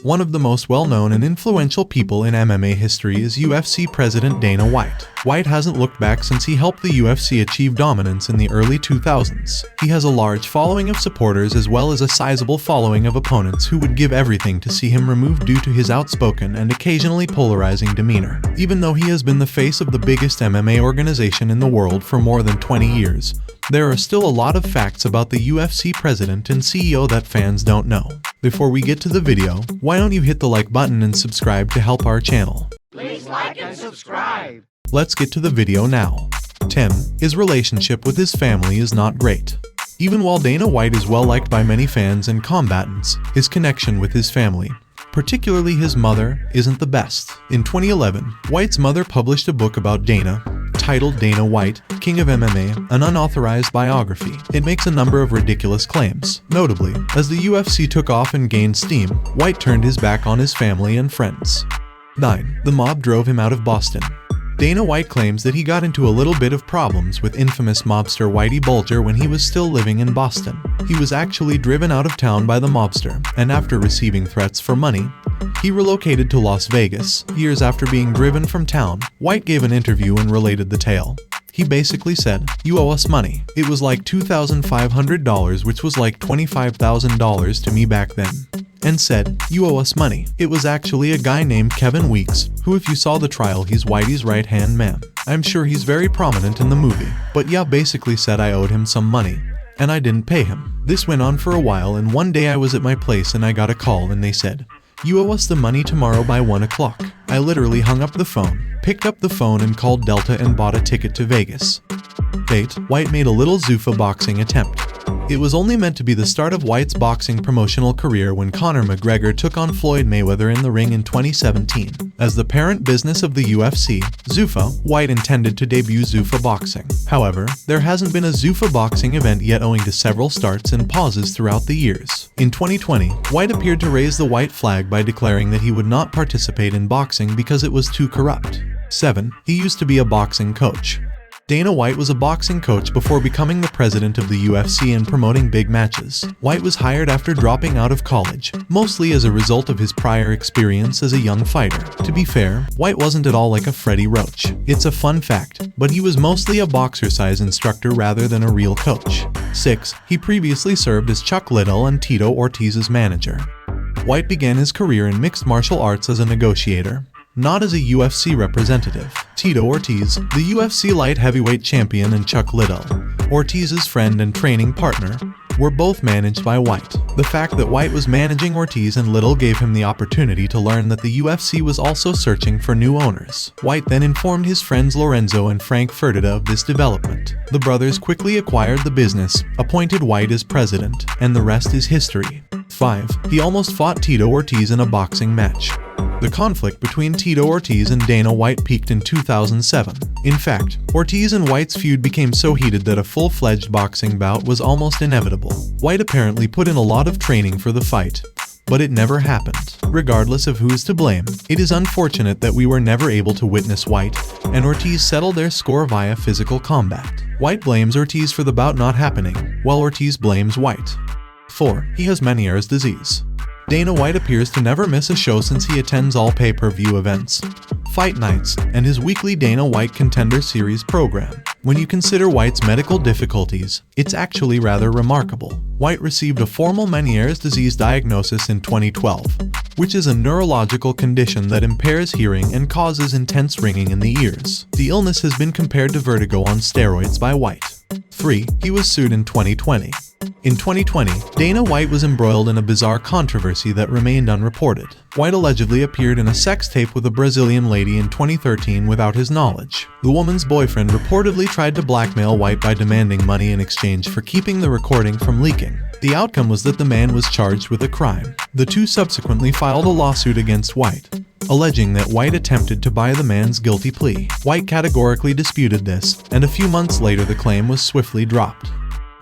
One of the most well-known and influential people in MMA history is UFC President Dana White. White hasn't looked back since he helped the UFC achieve dominance in the early 2000s. He has a large following of supporters as well as a sizable following of opponents who would give everything to see him removed due to his outspoken and occasionally polarizing demeanor. Even though he has been the face of the biggest MMA organization in the world for more than 20 years, there are still a lot of facts about the UFC president and CEO that fans don't know. Before we get to the video, why don't you hit the like button and subscribe to help our channel? Please like and subscribe. Let's get to the video now. 10. His relationship with his family is not great. Even while Dana White is well liked by many fans and combatants, his connection with his family, particularly his mother, isn't the best. In 2011, White's mother published a book about Dana, titled Dana White, King of MMA, an unauthorized biography. It makes a number of ridiculous claims. Notably, as the UFC took off and gained steam, White turned his back on his family and friends. 9. The mob drove him out of Boston. Dana White claims that he got into a little bit of problems with infamous mobster Whitey Bulger when he was still living in Boston. He was actually driven out of town by the mobster, and after receiving threats for money, he relocated to Las Vegas. Years after being driven from town, White gave an interview and related the tale. He basically said, "You owe us money." It was like $2,500, which was like $25,000 to me back then. And said, "You owe us money." It was actually a guy named Kevin Weeks, who if you saw the trial, he's Whitey's right-hand man. I'm sure he's very prominent in the movie. But yeah, basically said I owed him some money, and I didn't pay him. This went on for a while, and one day I was at my place and I got a call and they said, "You owe us the money tomorrow by 1 o'clock. I literally hung up the phone, picked up the phone and called Delta and bought a ticket to Vegas. 8. White made a little Zuffa boxing attempt. It was only meant to be the start of White's boxing promotional career when Conor McGregor took on Floyd Mayweather in the ring in 2017. As the parent business of the UFC, Zuffa, White intended to debut Zuffa boxing. However, there hasn't been a Zuffa boxing event yet owing to several starts and pauses throughout the years. In 2020, White appeared to raise the white flag by declaring that he would not participate in boxing because it was too corrupt. 7. He used to be a boxing coach. Dana White was a boxing coach before becoming the president of the UFC and promoting big matches. White was hired after dropping out of college, mostly as a result of his prior experience as a young fighter. To be fair, White wasn't at all like a Freddie Roach. It's a fun fact, but he was mostly a boxer-size instructor rather than a real coach. 6. He previously served as Chuck Liddell and Tito Ortiz's manager. White began his career in mixed martial arts as a negotiator, not as a UFC representative. Tito Ortiz, the UFC light heavyweight champion, and Chuck Liddell, Ortiz's friend and training partner, were both managed by White. The fact that White was managing Ortiz and Liddell gave him the opportunity to learn that the UFC was also searching for new owners. White then informed his friends Lorenzo and Frank Fertitta of this development. The brothers quickly acquired the business, appointed White as president, and the rest is history. 5. He almost fought Tito Ortiz in a boxing match. The conflict between Tito Ortiz and Dana White peaked in 2007. In fact, Ortiz and White's feud became so heated that a full-fledged boxing bout was almost inevitable. White apparently put in a lot of training for the fight, but it never happened. Regardless of who is to blame, it is unfortunate that we were never able to witness White and Ortiz settle their score via physical combat. White blames Ortiz for the bout not happening, while Ortiz blames White. 4. He has Menieres disease. Dana White appears to never miss a show since he attends all pay-per-view events, fight nights, and his weekly Dana White Contender Series program. When you consider White's medical difficulties, it's actually rather remarkable. White received a formal Menieres disease diagnosis in 2012, which is a neurological condition that impairs hearing and causes intense ringing in the ears. The illness has been compared to vertigo on steroids by White. 3. He was sued in 2020. In 2020, Dana White was embroiled in a bizarre controversy that remained unreported. White allegedly appeared in a sex tape with a Brazilian lady in 2013 without his knowledge. The woman's boyfriend reportedly tried to blackmail White by demanding money in exchange for keeping the recording from leaking. The outcome was that the man was charged with a crime. The two subsequently filed a lawsuit against White, alleging that White attempted to buy the man's guilty plea. White categorically disputed this, and a few months later the claim was swiftly dropped.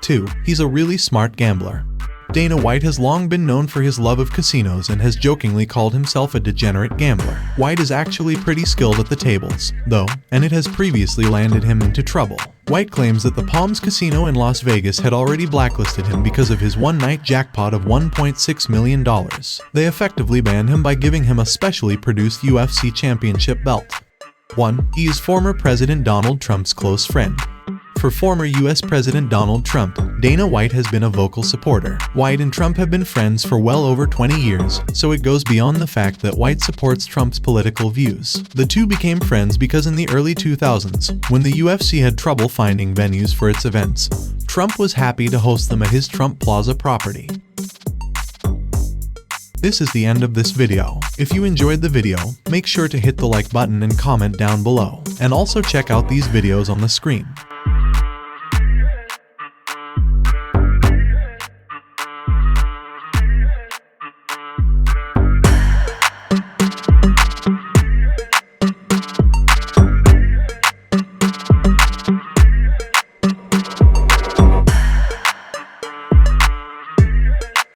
2. He's a really smart gambler. Dana White has long been known for his love of casinos and has jokingly called himself a degenerate gambler. White is actually pretty skilled at the tables, though, and it has previously landed him into trouble. White claims that the Palms Casino in Las Vegas had already blacklisted him because of his one-night jackpot of $1.6 million. They effectively banned him by giving him a specially produced UFC championship belt. 1. He is former President Donald Trump's close friend. For former U.S. President Donald Trump, Dana White has been a vocal supporter. White and Trump have been friends for well over 20 years, so it goes beyond the fact that White supports Trump's political views. The two became friends because in the early 2000s, when the UFC had trouble finding venues for its events, Trump was happy to host them at his Trump Plaza property. This is the end of this video. If you enjoyed the video, make sure to hit the like button and comment down below, and also check out these videos on the screen.